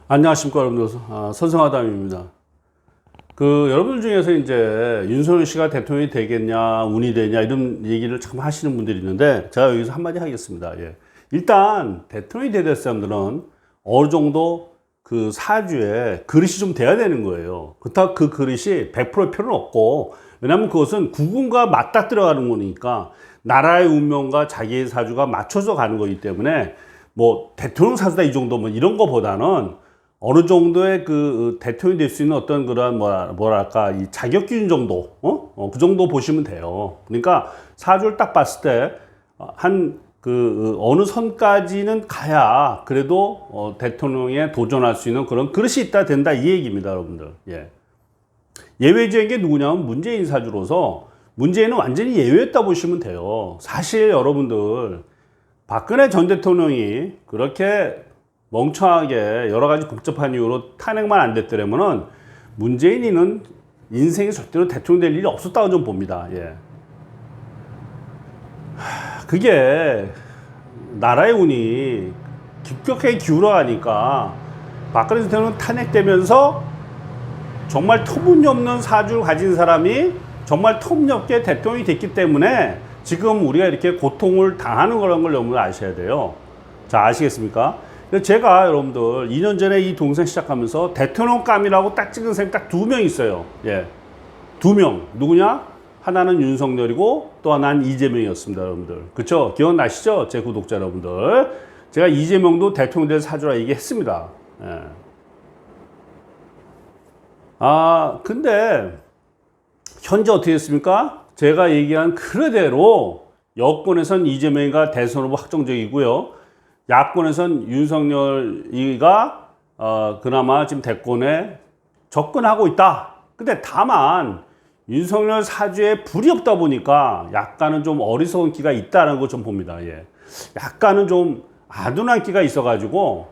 안녕하십니까 여러분들. 선성하담입니다. 여러분들 중에서 이제 윤석열 씨가 대통령이 되겠냐 운이 되냐 이런 얘기를 참 하시는 분들이 있는데 제가 여기서 한마디 하겠습니다. 일단 대통령이 되는 사람들은 어느 정도 그 사주에 그릇이 좀 돼야 되는 거예요. 그렇다고 그 그릇이 100%일 필요는 없고, 왜냐하면 그것은 국군과 맞닥뜨려 가는 거니까 나라의 운명과 자기의 사주가 맞춰서 가는 거기 때문에 뭐 대통령 사주다 이 정도 뭐 이런 거보다는 어느 정도의 그 대통령이 될 수 있는 어떤 그런 뭐랄까 이 자격 기준 정도 그 정도 보시면 돼요. 그러니까 사주를 딱 봤을 때 한 어느 선까지는 가야 그래도 대통령에 도전할 수 있는 그런 그릇이 있다 된다 이 얘기입니다, 여러분들. 예외적인 게 누구냐면 문재인 사주로서 문재인은 완전히 예외였다 보시면 돼요. 사실 여러분들 박근혜 전 대통령이 그렇게 멍청하게 여러 가지 복잡한 이유로 탄핵만 안 됐더라면은 문재인이는 인생에 절대로 대통령 될 일이 없었다고 좀 봅니다. 그게 나라의 운이 급격하게 기울어가니까 박근혜 전 대통령은 탄핵되면서 정말 터무니없는 사주를 가진 사람이 정말 터무니없게 대통령이 됐기 때문에 지금 우리가 이렇게 고통을 당하는 거라는 걸 여러분들 아셔야 돼요. 자, 아시겠습니까? 제가 여러분들 2년 전에 이 동생 시작하면서 대통령감이라고 딱 찍은 사람이 딱 2명 있어요. 2명. 누구냐? 하나는 윤석열이고 또 하나는 이재명이었습니다, 여러분들. 그쵸? 기억나시죠? 제 구독자 여러분들. 제가 이재명도 대통령 될 사주라 얘기했습니다. 근데 현재 어떻게 됐습니까? 제가 얘기한 그대로 여권에선 이재명이가 대선 후보 확정적이고요. 야권에선 윤석열이가 그나마 지금 대권에 접근하고 있다. 근데 다만 윤석열 사주에 불이 없다 보니까 약간은 좀 어리석은 끼가 있다는 거 좀 봅니다. 약간은 좀 아둔한 끼가 있어가지고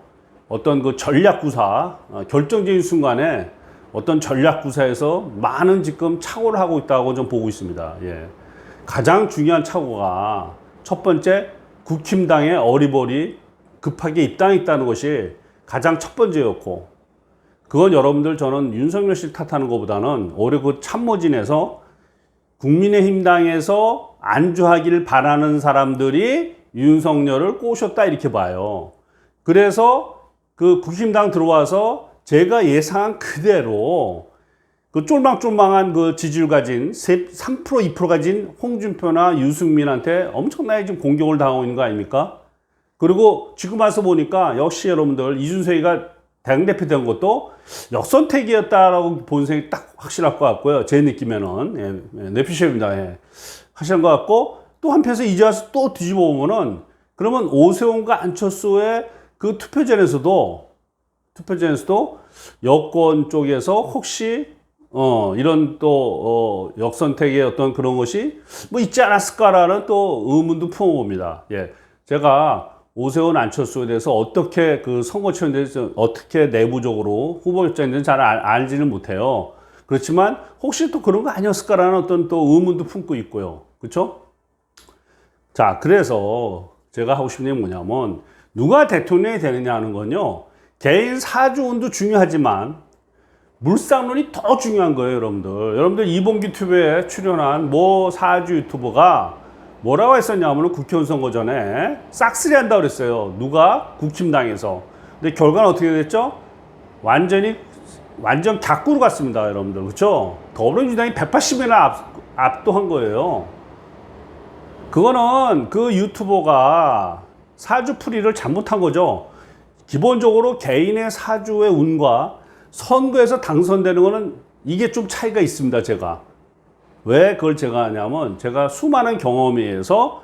어떤 그 전략구사 결정적인 순간에 어떤 전략구사에서 많은 지금 착오를 하고 있다고 좀 보고 있습니다. 가장 중요한 착오가 첫 번째 국힘당의 어리버리 급하게 입당했다는 것이 가장 첫 번째였고, 그건 여러분들 저는 윤석열 씨 탓하는 것보다는 오히려 그 참모진에서 국민의힘당에서 안주하기를 바라는 사람들이 윤석열을 꼬셨다 이렇게 봐요. 그래서 그 국힘당 들어와서 제가 예상한 그대로 그 쫄망쫄망한 그 지지율 가진 3% 2% 가진 홍준표나 유승민한테 엄청나게 지금 공격을 당하고 있는 거 아닙니까? 그리고 지금 와서 보니까 역시 여러분들 이준석이가 당대표 된 것도 역선택이었다라고 본 생각이 딱 확실할 것 같고요. 제 느낌에는. 내피셜입니다. 확실한 것 같고, 또 한편에서 이제 와서 또 뒤집어 보면은 그러면 오세훈과 안철수의 그 투표전에서도 여권 쪽에서 혹시 이런 또 역선택의 어떤 그런 것이 뭐 있지 않았을까라는 또 의문도 품어봅니다. 제가 오세훈 안철수에 대해서 어떻게 그 선거철에 대해서 어떻게 내부적으로 후보 결정인지는 잘 알지는 못해요. 그렇지만 혹시 또 그런 거 아니었을까라는 어떤 또 의문도 품고 있고요. 그렇죠? 자, 그래서 제가 하고 싶은 얘기는 뭐냐면 누가 대통령이 되느냐 하는 건요, 개인 사주운도 중요하지만 물상론이 더 중요한 거예요, 여러분들. 여러분들 이봉규 튜브에 출연한 모 사주 유튜버가 뭐라고 했었냐면 국회의원 선거 전에 싹쓸이 한다고 그랬어요. 누가? 국힘당에서. 근데 결과는 어떻게 됐죠? 완전 격구로 갔습니다, 여러분들. 그렇죠? 더불어민주당이 180이나 압도한 거예요. 그거는 그 유튜버가 사주풀이를 잘못한 거죠. 기본적으로 개인의 사주의 운과 선거에서 당선되는 거는 이게 좀 차이가 있습니다, 제가. 왜 그걸 제가 하냐면 제가 수많은 경험에 의해서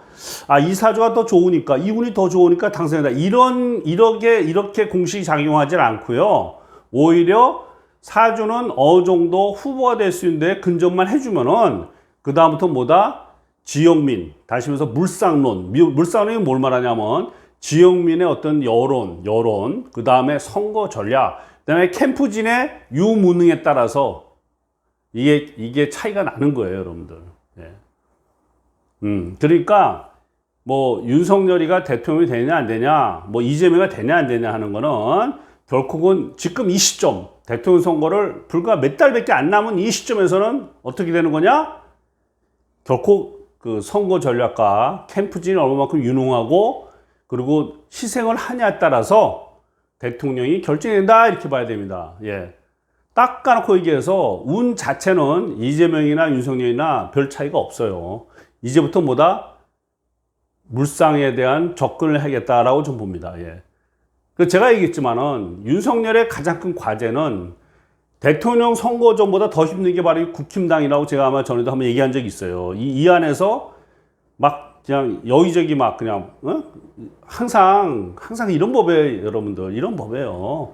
이 사주가 더 좋으니까, 이 운이 더 좋으니까 당선된다. 이렇게 공식이 작용하지 않고요. 오히려 사주는 어느 정도 후보가 될 수 있는데 근접만 해주면은 그다음부터 뭐다? 지역민, 다시 말해서 물상론. 물상론이 뭘 말하냐면 지역민의 어떤 여론, 그 다음에 선거 전략, 그 다음에 캠프진의 유무능에 따라서 이게 차이가 나는 거예요, 여러분들. 그러니까 뭐 윤석열이가 대통령이 되냐 안 되냐, 뭐 이재명이 되냐 안 되냐 하는 거는 결국은 지금 이 시점, 대통령 선거를 불과 몇 달밖에 안 남은 이 시점에서는 어떻게 되는 거냐? 결코 그 선거 전략가 캠프진이 얼마만큼 유능하고 그리고 희생을 하냐에 따라서 대통령이 결정된다 이렇게 봐야 됩니다. 예. 딱 까놓고 얘기해서 운 자체는 이재명이나 윤석열이나 별 차이가 없어요. 이제부터 뭐다? 물상에 대한 접근을 하겠다라고 좀 봅니다. 예. 제가 얘기했지만은 윤석열의 가장 큰 과제는 대통령 선거전보다 더 힘든 게 바로 이 국힘당이라고 제가 아마 전에도 한번 얘기한 적이 있어요. 이 안에서 막 그냥 여기저기 막 그냥 항상 이런 법에 여러분들 이런 법이에요.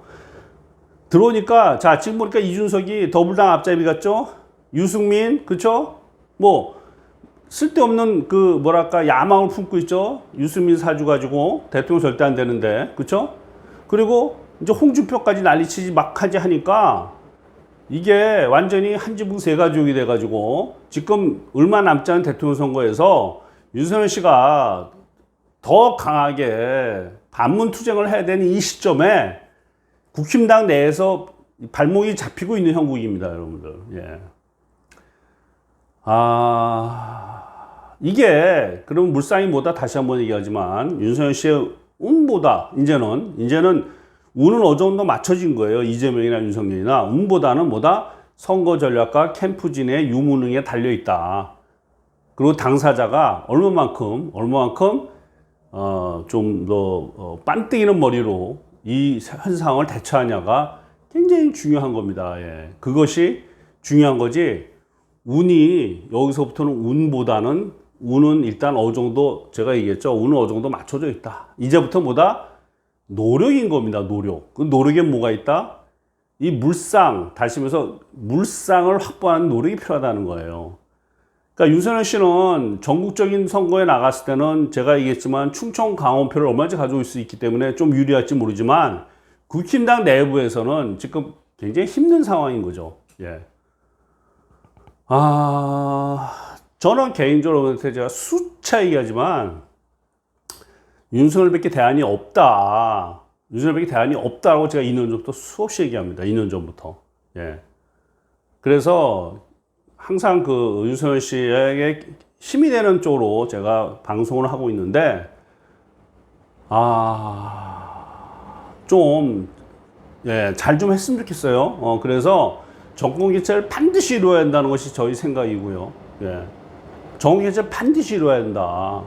들어오니까 자 지금 보니까 이준석이 더불당 앞잡이 같죠? 유승민 그쵸? 뭐 쓸데없는 그 뭐랄까 야망을 품고 있죠. 유승민 사주 가지고 대통령 절대 안 되는데 그쵸? 그리고 이제 홍준표까지 난리치지 막하지 하니까 이게 완전히 한 지붕 세 가족이 돼가지고 지금 얼마 남지 않은 대통령 선거에서 윤석열 씨가 더 강하게 반문 투쟁을 해야 되는 이 시점에 국힘당 내에서 발목이 잡히고 있는 형국입니다, 여러분들. 예. 이게 그럼 물상이 뭐다 다시 한번 얘기하지만 윤석열 씨의 운보다 이제는 운은 어느 정도 맞춰진 거예요. 이재명이나 윤석열이나 운보다는 뭐다? 선거 전략과 캠프진의 유무능에 달려 있다. 그리고 당사자가 얼마만큼 좀 더 빤뜩이는 머리로 이 현상을 대처하냐가 굉장히 중요한 겁니다. 예. 그것이 중요한 거지. 운이 여기서부터는 운은 일단 어느 정도 제가 얘기했죠. 운은 어느 정도 맞춰져 있다. 이제부터 뭐다? 노력인 겁니다. 노력. 그 노력에 뭐가 있다? 이 다시 말해서 물상을 확보하는 노력이 필요하다는 거예요. 그러니까 윤석열 씨는 전국적인 선거에 나갔을 때는 제가 얘기했지만 충청 강원표를 얼마든지 가져올 수 있기 때문에 좀 유리할지 모르지만 국힘당 내부에서는 지금 굉장히 힘든 상황인 거죠. 예. 저는 개인적으로 제가 수차 얘기하지만 윤석열밖에 대안이 없다. 윤석열밖에 대안이 없다고 제가 2년 전부터 수없이 얘기합니다. 2년 전부터. 예. 그래서 항상 그 윤석열 씨에게 힘이 되는 쪽으로 제가 방송을 하고 있는데, 잘 좀 했으면 좋겠어요. 그래서 정권 교체를 반드시 이루어야 한다는 것이 저희 생각이고요. 예. 정권 교체를 반드시 이루어야 한다.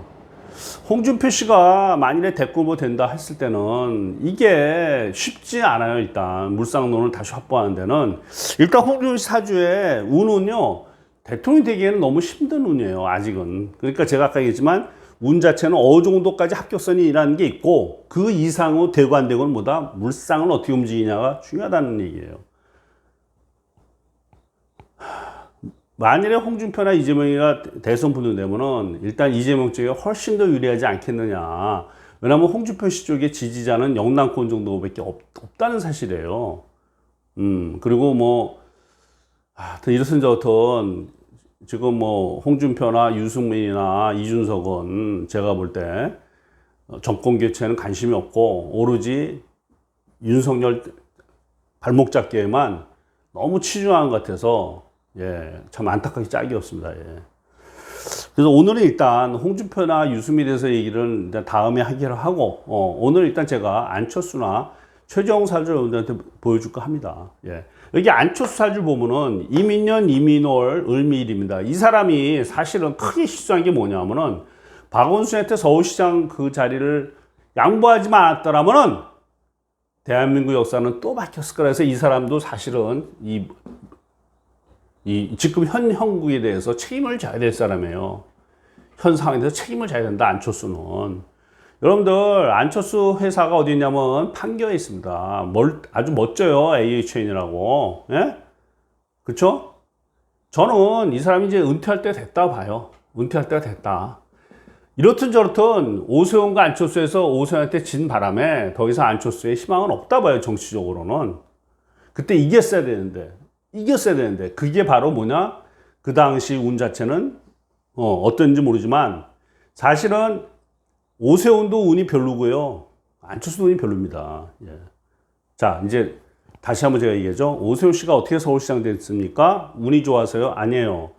홍준표 씨가 만일에 대꾸보 된다 했을 때는 이게 쉽지 않아요. 일단 물상론을 다시 확보하는 데는 일단 홍준표 씨 사주의 운은요 대통령이 되기에는 너무 힘든 운이에요. 아직은. 그러니까 제가 아까 얘기했지만 운 자체는 어느 정도까지 합격선이라는 게 있고 그 이상으로 되고 안 되고는 뭐다? 물상을 어떻게 움직이냐가 중요하다는 얘기예요. 만일에 홍준표나 이재명이가 대선 붙는다면은 일단 이재명 쪽에 훨씬 더 유리하지 않겠느냐. 왜냐하면 홍준표 씨 쪽의 지지자는 영남권 정도밖에 없다는 사실이에요. 그리고 뭐 이렇든 저렇든 지금 뭐 홍준표나 유승민이나 이준석은 제가 볼 때 정권 교체는 관심이 없고 오로지 윤석열 발목 잡기에만 너무 치중한 것 같아서 참 안타깝게 짝이 없습니다. 그래서 오늘은 일단 홍준표나 유승민에 대해서 얘기를 일단 다음에 하기로 하고 오늘 일단 제가 안철수나 최재형 사주를 여러분들한테 보여줄까 합니다. 여기 안철수 사주를 보면은 이민년, 이민월, 을미일입니다. 이 사람이 사실은 크게 실수한 게 뭐냐면은 박원순한테 서울시장 그 자리를 양보하지 않았더라면은 대한민국 역사는 또 바뀌었을 거라 해서 이 사람도 사실은 지금 현 형국에 대해서 책임을 져야 될 사람이에요. 현 상황에 대해서 책임을 져야 된다, 안철수는. 여러분들, 안철수 회사가 어디 있냐면 판교에 있습니다. 아주 멋져요, AHN이라고. 예? 그쵸? 저는 이 사람이 이제 은퇴할 때 됐다 봐요. 은퇴할 때가 됐다. 이렇든 저렇든 오세훈과 안철수에서 오세훈한테 진 바람에 더 이상 안철수의 희망은 없다 봐요, 정치적으로는. 그때 이겼어야 되는데. 그게 바로 뭐냐? 그 당시 운 자체는 어떤지 모르지만 사실은 오세훈도 운이 별로고요. 안철수도 운이 별로입니다. 자, 이제 다시 한번 제가 얘기하죠. 오세훈 씨가 어떻게 서울시장 됐습니까? 운이 좋아서요? 아니에요.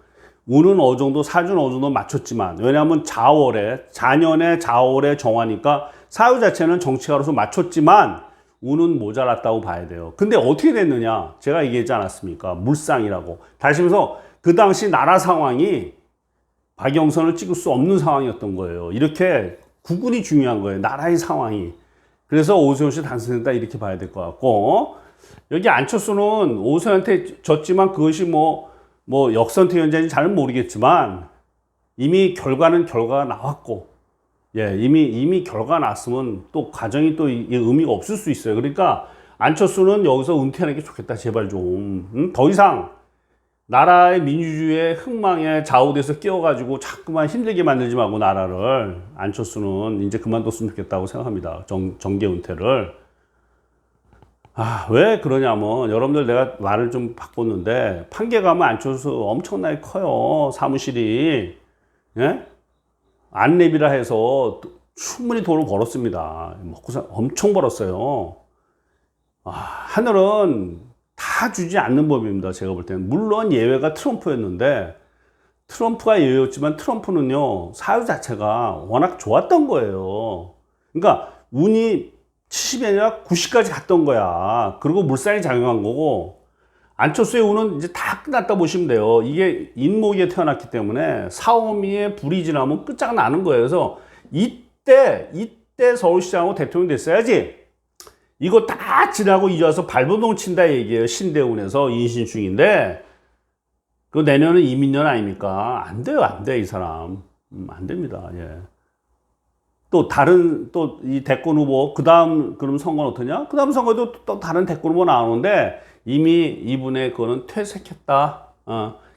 운은 어느 정도, 사주는 어느 정도 맞췄지만, 왜냐하면 자년의 자월에 정화니까 사유 자체는 정치가로서 맞췄지만, 운은 모자랐다고 봐야 돼요. 근데 어떻게 됐느냐? 제가 얘기하지 않았습니까? 물상이라고. 다시 말해서 그 당시 나라 상황이 박영선을 찍을 수 없는 상황이었던 거예요. 이렇게 국군이 중요한 거예요. 나라의 상황이. 그래서 오세훈 씨 당선됐다 이렇게 봐야 될 것 같고, 여기 안철수는 오세훈한테 졌지만 그것이 뭐 역선택 현장인지 잘 모르겠지만 이미 결과가 나왔고, 예, 이미 결과가 났으면 또 과정이 또 의미가 없을 수 있어요. 그러니까 안철수는 여기서 은퇴하는 게 좋겠다. 제발 좀. 더 이상 나라의 민주주의의 흥망에 좌우돼서 끼어가지고 자꾸만 힘들게 만들지 말고 나라를, 안철수는 이제 그만뒀으면 좋겠다고 생각합니다. 정계 은퇴를. 왜 그러냐면, 여러분들 내가 말을 좀 바꿨는데, 판교 가면 안철수 엄청나게 커요. 사무실이. 예? 안랩이라 해서 충분히 돈을 벌었습니다. 먹고 엄청 벌었어요. 하늘은 다 주지 않는 법입니다. 제가 볼 때는. 물론 예외가 트럼프였는데, 트럼프가 예외였지만 트럼프는요, 사유 자체가 워낙 좋았던 거예요. 그러니까 운이 70이 아니라 90까지 갔던 거야. 그리고 물살이 작용한 거고, 안철수의 운은 이제 다 끝났다 보시면 돼요. 이게 인목에 태어났기 때문에 사오미의 불이 지나면 끝장나는 거예요. 그래서 이때 서울시장하고 대통령 됐어야지. 이거 다 지나고 이제 와서 발버둥 친다 얘기예요. 신대운에서 인신 중인데, 그 내년은 이민년 아닙니까? 안 돼요, 안 돼, 이 사람. 안 됩니다. 예. 또 이 대권 후보, 그럼 선거는 어떠냐? 그 다음 선거에도 또 다른 대권 후보 나오는데, 이미 이분의 그거는 퇴색했다.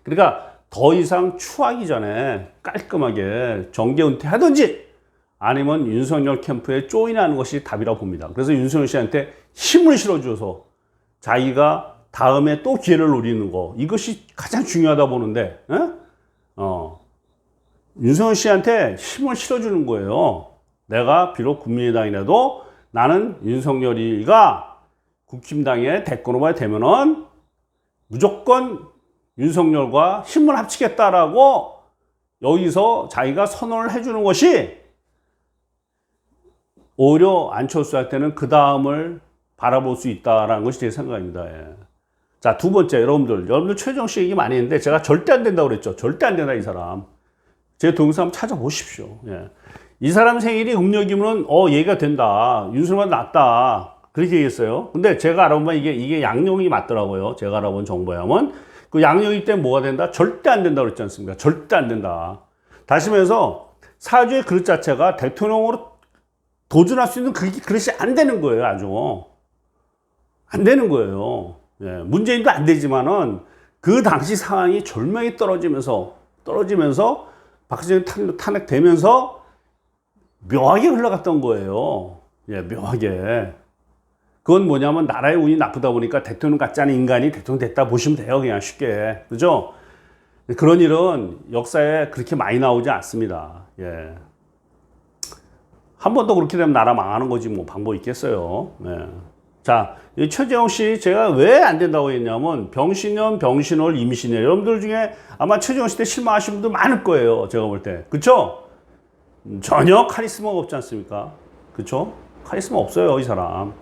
그러니까 더 이상 추하기 전에 깔끔하게 정계 은퇴하든지, 아니면 윤석열 캠프에 조인하는 것이 답이라고 봅니다. 그래서 윤석열 씨한테 힘을 실어줘서 자기가 다음에 또 기회를 노리는 거, 이것이 가장 중요하다 보는데, 윤석열 씨한테 힘을 실어주는 거예요. 내가 비록 국민의당이라도 나는 윤석열이가 국힘당의 대권 후보가 되면은 무조건 윤석열과 힘을 합치겠다라고 여기서 자기가 선언을 해주는 것이 오히려 안철수한테는 그 다음을 바라볼 수 있다라는 것이 제 생각입니다. 예. 자, 두 번째, 여러분들 최재형 씨 얘기 많이 했는데 제가 절대 안 된다고 그랬죠. 절대 안 된다, 이 사람. 제 동영상 한번 찾아보십시오. 예. 이 사람 생일이 음력이면 얘가 된다. 윤석열보다 낫다. 그렇게 얘기했어요. 근데 제가 알아보면 이게 양력이 맞더라고요. 제가 알아본 정보에 하면 그 양력이 때문에 뭐가 된다? 절대 안 된다고 그랬지 않습니까? 절대 안 된다. 다시 말해서 사주의 그릇 자체가 대통령으로 도전할 수 있는 그릇이 안 되는 거예요. 아주 안 되는 거예요. 예, 문재인도 안 되지만은 그 당시 상황이 절명이 떨어지면서 박근혜 탄핵되면서 묘하게 흘러갔던 거예요. 예, 묘하게. 그건 뭐냐면 나라의 운이 나쁘다 보니까 대통령 같지 않은 인간이 대통령 됐다 보시면 돼요. 그냥 쉽게. 그죠? 그런 일은 역사에 그렇게 많이 나오지 않습니다. 예. 한 번 더 그렇게 되면 나라 망하는 거지 뭐 방법 있겠어요. 예. 자, 이 최재형 씨 제가 왜 안 된다고 했냐면 병신년, 병신월, 임신년. 여러분들 중에 아마 최재형 씨 때 실망하신 분들 많을 거예요. 제가 볼 때. 그쵸? 전혀 카리스마가 없지 않습니까? 그쵸? 카리스마 없어요, 이 사람.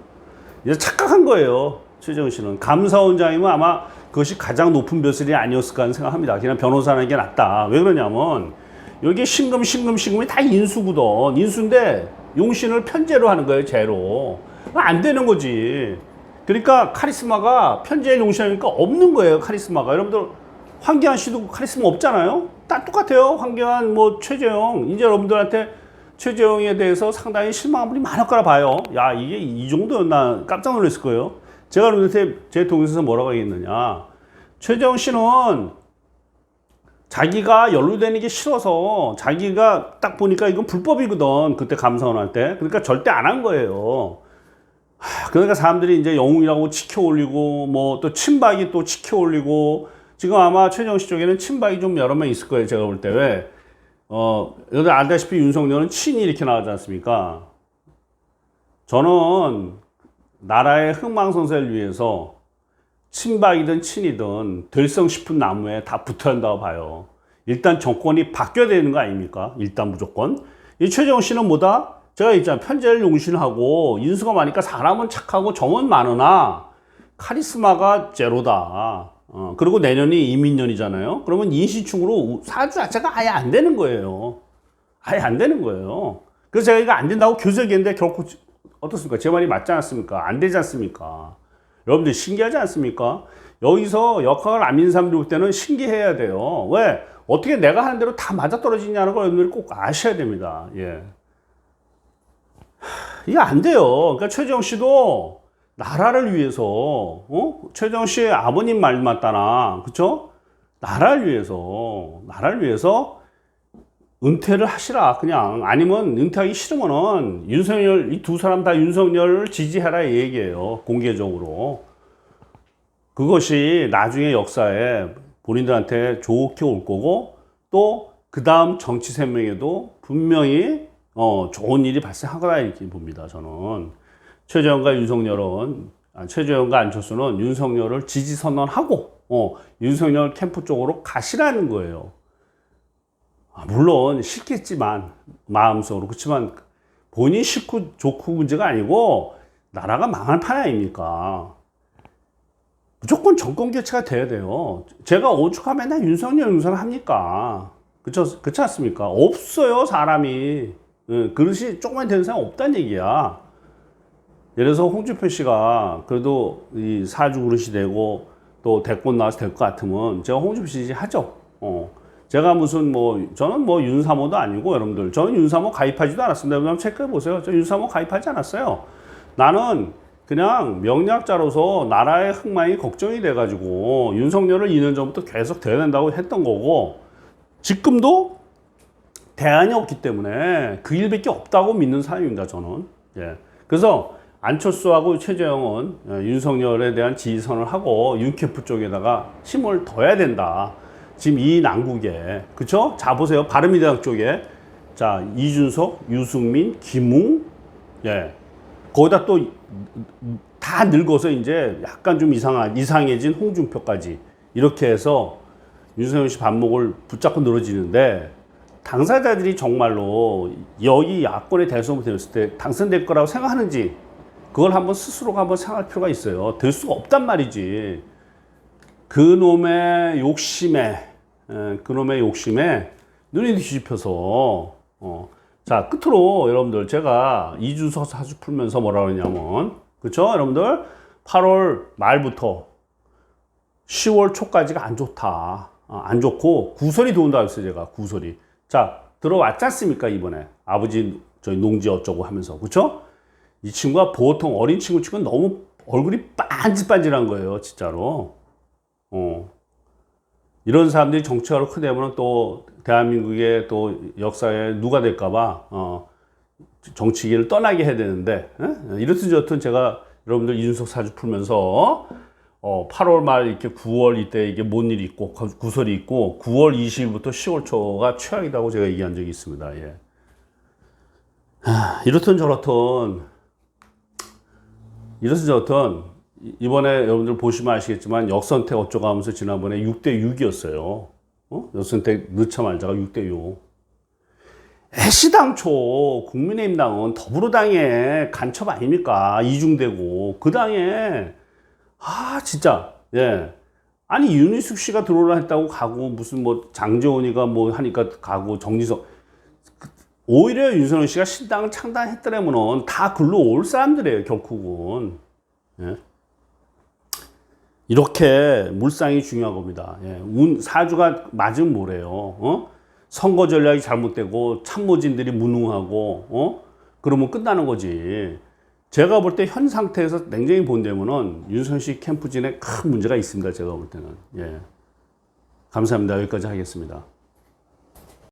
이제 착각한 거예요. 최재형 씨는. 감사원장이면 아마 그것이 가장 높은 벼슬이 아니었을까 하는 생각합니다. 그냥 변호사라는 게 낫다. 왜 그러냐면 여기 신금이 다 인수거든. 인수인데 용신을 편제로 하는 거예요, 제로. 안 되는 거지. 그러니까 카리스마가 편제에 용신하니까 없는 거예요, 카리스마가. 여러분들 황교안 씨도 카리스마 없잖아요. 다 똑같아요. 황교안, 최재형. 이제 여러분들한테 최재형에 대해서 상당히 실망한 분이 많을 거라 봐요. 야, 이게 이 정도였나 깜짝 놀랐을 거예요. 제가 여러분한테 제 동영상에서 뭐라고 하겠느냐. 최재형 씨는 자기가 연루되는 게 싫어서 자기가 딱 보니까 이건 불법이거든. 그때 감사원 할 때. 그러니까 절대 안 한 거예요. 그러니까 사람들이 이제 영웅이라고 치켜 올리고 또 친박이 또 치켜 올리고 지금 아마 최재형 씨 쪽에는 친박이 좀 여러 명 있을 거예요. 제가 볼 때. 왜? 여러분 알다시피 윤석열은 친이 이렇게 나가지 않습니까? 저는 나라의 흥망성쇠를 위해서 친박이든 친이든 될성 싶은 나무에 다 붙어야 한다고 봐요. 일단 정권이 바뀌어야 되는 거 아닙니까? 일단 무조건. 이 최재형 씨는 뭐다? 제가 있잖아요. 편재를 용신하고 인수가 많으니까 사람은 착하고 정은 많으나 카리스마가 제로다. 그리고 내년이 이민년이잖아요. 그러면 인시충으로 사주 자체가 아예 안 되는 거예요. 아예 안 되는 거예요. 그래서 제가 이거 안 된다고 계속 얘기했는데 결코 어떻습니까? 제 말이 맞지 않습니까? 안 되지 않습니까? 여러분들 신기하지 않습니까? 여기서 역학을 안 믿는 사람들 볼 때는 신기해야 돼요. 왜? 어떻게 내가 하는 대로 다 맞아떨어지냐는 걸 여러분들이 꼭 아셔야 됩니다. 예. 이게 안 돼요. 그러니까 최재형 씨도 나라를 위해서, 최재형 씨의 아버님 말 맞다나, 그쵸? 나라를 위해서 은퇴를 하시라. 그냥. 아니면 은퇴하기 싫으면은 윤석열, 이 두 사람 다 윤석열을 지지해라. 이 얘기예요. 공개적으로. 그것이 나중에 역사에 본인들한테 좋게 올 거고, 또 그 다음 정치 생명에도 분명히 좋은 일이 발생할 거다 이렇게 봅니다. 저는 최재형과 윤석열은 최재형과 안철수는 윤석열을 지지 선언하고 윤석열 캠프 쪽으로 가시라는 거예요. 물론 싫겠지만 마음속으로. 그렇지만 본인 싫고 좋고 문제가 아니고 나라가 망할 판 아닙니까? 무조건 정권 교체가 돼야 돼요. 제가 오죽하면 맨날 윤석열 합니까? 그렇지 않습니까? 없어요, 사람이. 그릇이 조금만 되는 사람 없다는 얘기야. 예를 들어서 홍준표 씨가 그래도 이 사주 그릇이 되고 또 대권 나와서 될 것 같으면 제가 홍준표 씨 지지하죠. 제가 무슨 저는 윤사모도 아니고 여러분들. 저는 윤사모 가입하지도 않았습니다. 여러분 체크해 보세요. 저 윤사모 가입하지 않았어요. 나는 그냥 명리학자로서 나라의 흥망이 걱정이 돼가지고 윤석열을 2년 전부터 계속 돼야 된다고 했던 거고, 지금도 대안이 없기 때문에 그 일밖에 없다고 믿는 사람입니다, 저는. 예. 그래서 안철수하고 최재형은 윤석열에 대한 지지선을 하고 윤캠프 쪽에다가 힘을 둬야 된다. 지금 이 난국에. 그쵸? 자, 보세요. 바른미래당 쪽에. 자, 이준석, 유승민, 김웅. 예. 거기다 또 다 늙어서 이제 약간 좀 이상해진 홍준표까지. 이렇게 해서 윤석열 씨 발목을 붙잡고 늘어지는데, 당사자들이 정말로 여기 야권의 대선이 되었을 때 당선될 거라고 생각하는지 그걸 한번 스스로가 한번 생각할 필요가 있어요. 될 수가 없단 말이지. 그놈의 욕심에 눈이 뒤집혀서 자, 끝으로 여러분들 제가 이준석 사주 풀면서 뭐라 그러냐면, 그쵸? 여러분들 8월 말부터 10월 초까지가 안 좋다. 안 좋고 구설이 들어온다 했어요, 제가. 구설이. 자, 들어왔지 않습니까, 이번에. 아버지 저희 농지 어쩌고 하면서. 그쵸? 이 친구가 보통 어린 친구 치고는 너무 얼굴이 반질반질한 거예요, 진짜로. 이런 사람들이 정치가로 크게 되면 또 대한민국의 또 역사에 누가 될까봐 정치계를 떠나게 해야 되는데, 이렇든 저렇든 제가 여러분들 이준석 사주 풀면서 8월 말 이렇게 9월 이때 이게 뭔 일이 있고 구설이 있고 9월 20일부터 10월 초가 최악이라고 제가 얘기한 적이 있습니다. 예. 이렇든 저렇든 이번에 여러분들 보시면 아시겠지만 역선택 어쩌고 하면서 지난번에 6대6이었어요. 역선택 넣자 말자가 6대6. 애시당초 국민의힘당은 더불어당의 간첩 아닙니까? 이중되고 그 당에 진짜 예. 아니 윤희숙 씨가 들어오라 했다고 가고 무슨 장재원이가 하니까 가고 정진석, 오히려 윤석열 씨가 신당을 창당했더라면은 다 글로 올 사람들이에요, 결국은. 예. 이렇게 물상이 중요한 겁니다. 예. 사주가 맞으면 뭐래요? 선거 전략이 잘못되고 참모진들이 무능하고 그러면 끝나는 거지. 제가 볼 때 현 상태에서 냉정히 본다면은 윤석열 씨 캠프진에 큰 문제가 있습니다, 제가 볼 때는. 예. 감사합니다. 여기까지 하겠습니다.